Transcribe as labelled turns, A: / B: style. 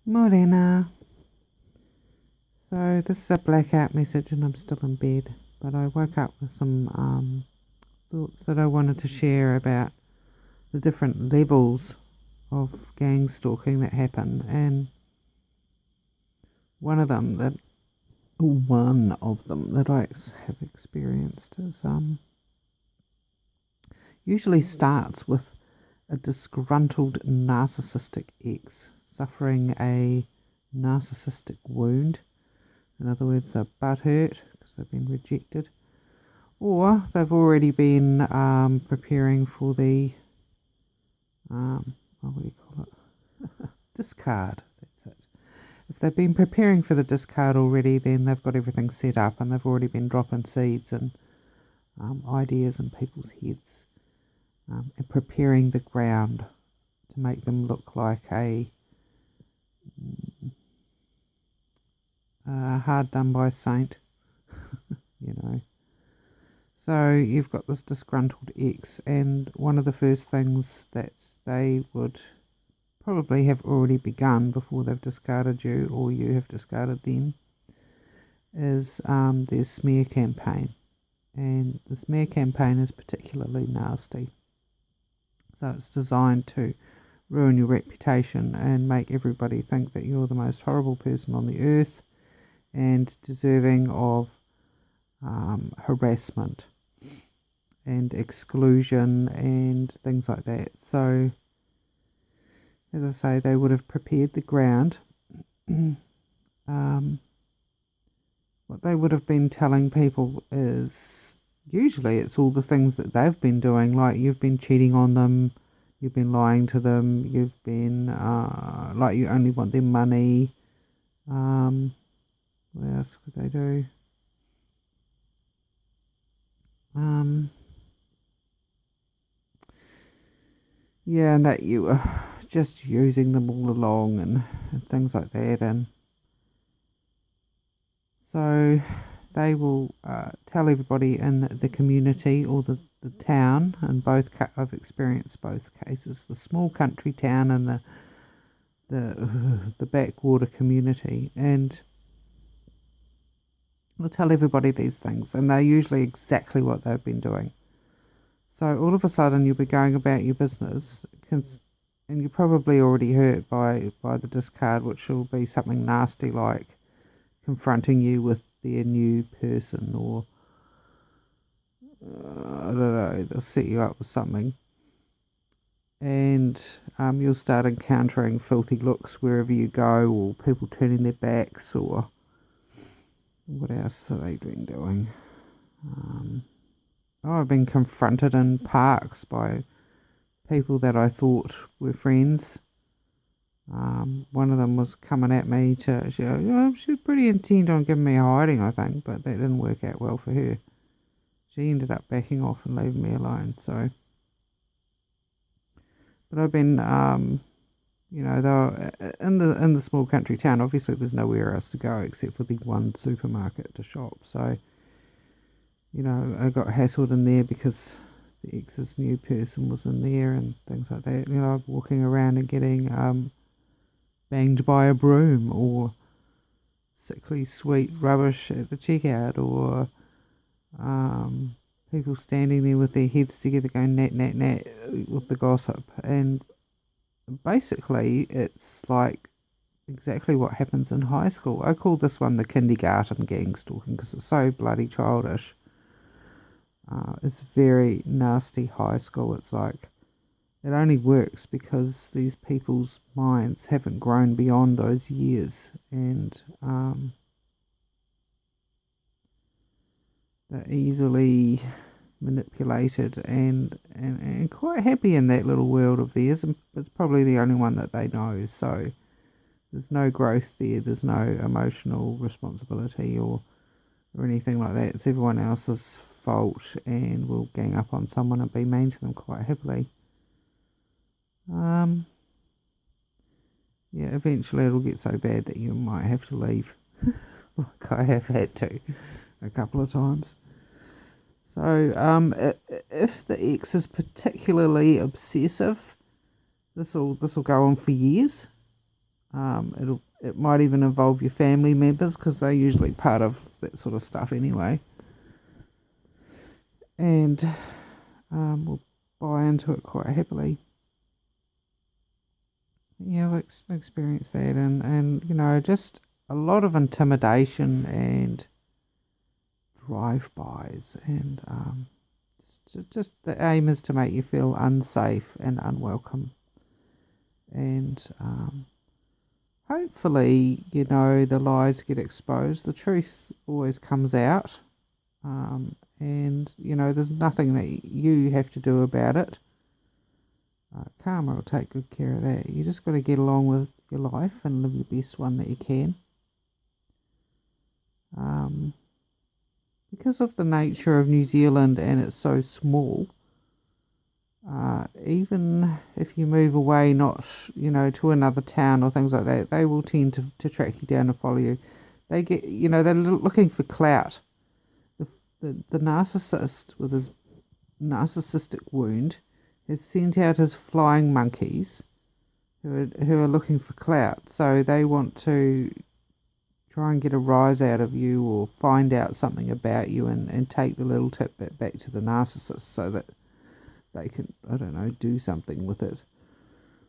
A: Morena. So this is a blackout message and I'm still in bed, but I woke up with some thoughts that I wanted to share about the different levels of gang stalking that happen, and one of them that I have experienced is usually starts with a disgruntled narcissistic ex suffering a narcissistic wound. In other words, they're butthurt because they've been rejected, or they've already been preparing for the what do you call it? Discard. That's it. If they've been preparing for the discard already, then they've got everything set up and they've already been dropping seeds and ideas in people's heads, and preparing the ground to make them look like a hard done by saint, you know. So you've got this disgruntled ex, and one of the first things that they would probably have already begun before they've discarded you or you have discarded them is their smear campaign. And the smear campaign is particularly nasty. So it's designed to ruin your reputation and make everybody think that you're the most horrible person on the earth and deserving of harassment and exclusion and things like that. So, as I say, they would have prepared the ground. What they would have been telling people is usually it's all the things that they've been doing, like you've been cheating on them, you've been lying to them, you've been like you only want their money. What else could they do? Yeah, and that you were just using them all along and things like that. And so they will tell everybody in the community or the town, and I've experienced both cases, the small country town and the backwater community, and they'll tell everybody these things, and they're usually exactly what they've been doing. So all of a sudden you'll be going about your business, and you're probably already hurt by the discard, which will be something nasty like confronting you with their new person, or I don't know, they'll set you up with something, and you'll start encountering filthy looks wherever you go, or people turning their backs, or what else have they been doing? I've been confronted in parks by people that I thought were friends. One of them was coming at me she was pretty intent on giving me a hiding, I think, but that didn't work out well for her. She ended up backing off and leaving me alone. So, but I've been, though in the small country town, obviously there's nowhere else to go except for the one supermarket to shop. So, I got hassled in there because the ex's new person was in there and things like that. Walking around and getting banged by a broom, or sickly sweet rubbish at the checkout, or people standing there with their heads together going nat nat nat with the gossip. And basically it's like exactly what happens in high school. I call this one the kindergarten gang stalking because it's so bloody childish. It's very nasty high school. It's like it only works because these people's minds haven't grown beyond those years, and they're easily manipulated and quite happy in that little world of theirs. And it's probably the only one that they know. So there's no growth there. There's no emotional responsibility or anything like that. It's everyone else's fault, and will gang up on someone and be mean to them quite happily. Eventually it'll get so bad that you might have to leave, like I have had to a couple of times. So, if the ex is particularly obsessive, this will go on for years. It might even involve your family members because they're usually part of that sort of stuff anyway, and will buy into it quite happily. Yeah, I've experienced that, and just a lot of intimidation and drive-bys, and just the aim is to make you feel unsafe and unwelcome, and hopefully, the lies get exposed. The truth always comes out, and there's nothing that you have to do about it. Karma will take good care of that. You just got to get along with your life and live your best one that you can. Because of the nature of New Zealand and it's so small, even if you move away, not to another town or things like that, they will tend to track you down and follow you. They get, they're looking for clout. The narcissist with his narcissistic wound has sent out his flying monkeys who are looking for clout. So they want to try and get a rise out of you or find out something about you and take the little tip back to the narcissist so that they can, I don't know, do something with it.